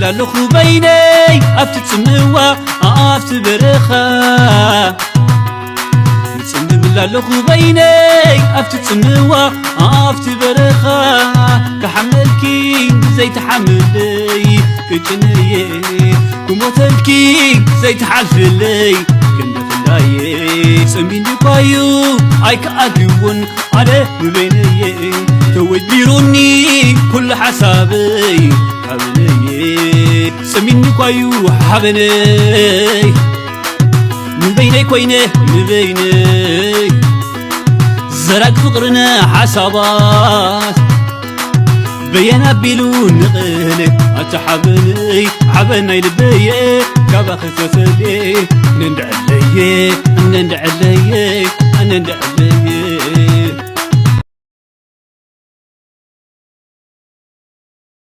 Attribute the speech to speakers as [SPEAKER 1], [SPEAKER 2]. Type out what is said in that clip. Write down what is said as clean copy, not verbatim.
[SPEAKER 1] ملالخو بيني أفتسموا أفتبرخا نسمي ملالخو بيني أفتسموا أفتبرخا كحملكي زي تحملي كجنيه كموتلكي زي تحلفلي كنفلاي سميني بايو أيك أدون على مبيني توج بيروني كل حسابي حبني سميني بايو حبني مبيني كويني مبيني زرق فقرنا حسابات بينا بيلو نقلك أتحبني حبني لبي كابا خسسلي نندعلي نندعلي نندعلي